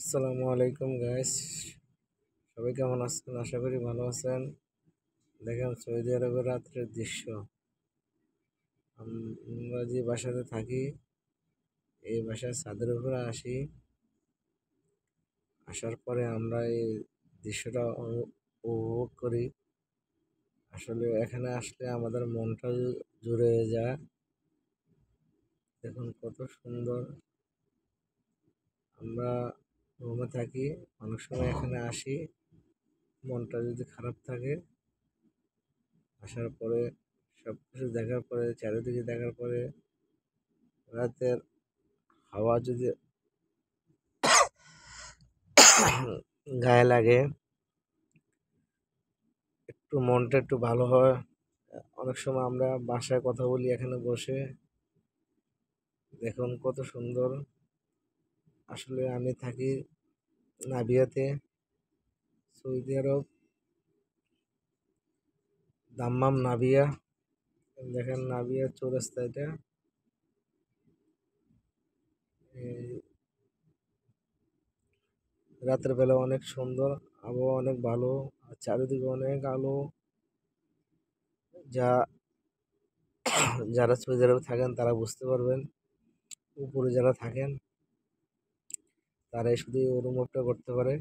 আসসালামু আলাইকুম গাইস, সবাই কেমন আছেন? আশা করি ভালো আছেন। দেখেন সৌদি আরবের রাত্রের দৃশ্য। আমরা যে বাসাতে থাকি এই বাসার ছাদের উপরে আসি, আসার পরে আমরা এই দৃশ্যটা উপভোগ করি। আসলে এখানে আসলে আমাদের মনটা জুড়ে যায়। দেখুন কত সুন্দর। আমরা রুমে থাকি, অনেক সময় এখানে আসি, মনটা যদি খারাপ থাকে, আসার পরে সবকিছু দেখার পরে, চারিদিকে দেখার পরে, রাতের হাওয়া যদি গায়ে লাগে, একটু মনটা একটু ভালো হয়। অনেক সময় আমরা বাসায় কথা বলি এখানে বসে। দেখুন কত সুন্দর। আসলে আমি থাকি নাভিয়াতে, সৌদি আরব, দাম্মাম নাভিয়া। দেখেন নাভিয়া চৌরাস্তা এটা। রাতের বেলা অনেক সুন্দর, আবহাওয়া অনেক ভালো, আর চারিদিকে অনেক আলো। যা যারা সৌদি আরবে থাকেন তারা বুঝতে পারবেন। উপরে যারা থাকেন তারাই শুধু অনুভবটা করতে পারে।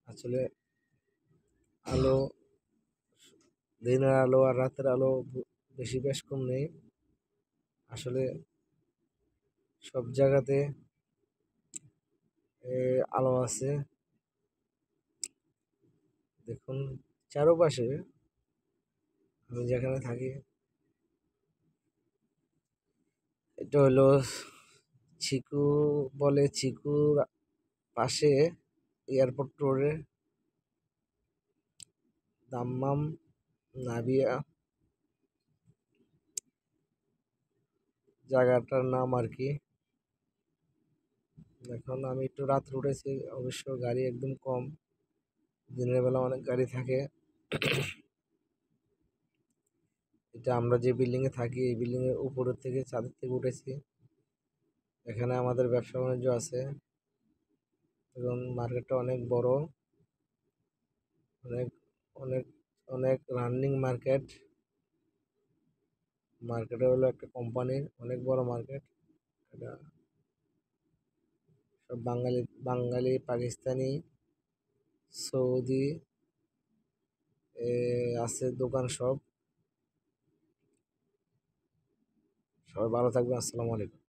আসলে আলো, দিনের আলো আর রাতের আলো বেশি বেশ কম নেই। আসলে সব জায়গাতে আলো আছে। দেখুন চারপাশে, আমি যেখানে থাকি এটা হলো চিকু বলে, চিকুর পাশে এয়ারপোর্ট রোডে দাম্মাম নাভিয়া জায়গাটার নাম আর কি। এখন আমি একটু রাত উঠেছি, অবশ্য গাড়ি একদম কম, দিনের বেলা অনেক গাড়ি থাকে। এটা আমরা যে বিল্ডিং এ থাকি এই বিল্ডিং এর উপরের থেকে, ছাদের থেকে উঠেছি। এখানে আমাদের ব্যবসা বাণিজ্য আছে এবং মার্কেটটা অনেক বড়, অনেক অনেক অনেক রানিং মার্কেট। মার্কেটে হলো একটা কোম্পানির অনেক বড় মার্কেট। এটা সব বাঙালি বাঙালি, পাকিস্তানি, সৌদি আছে দোকান সব। সবাই ভালো থাকবেন। আসসালামু আলাইকুম।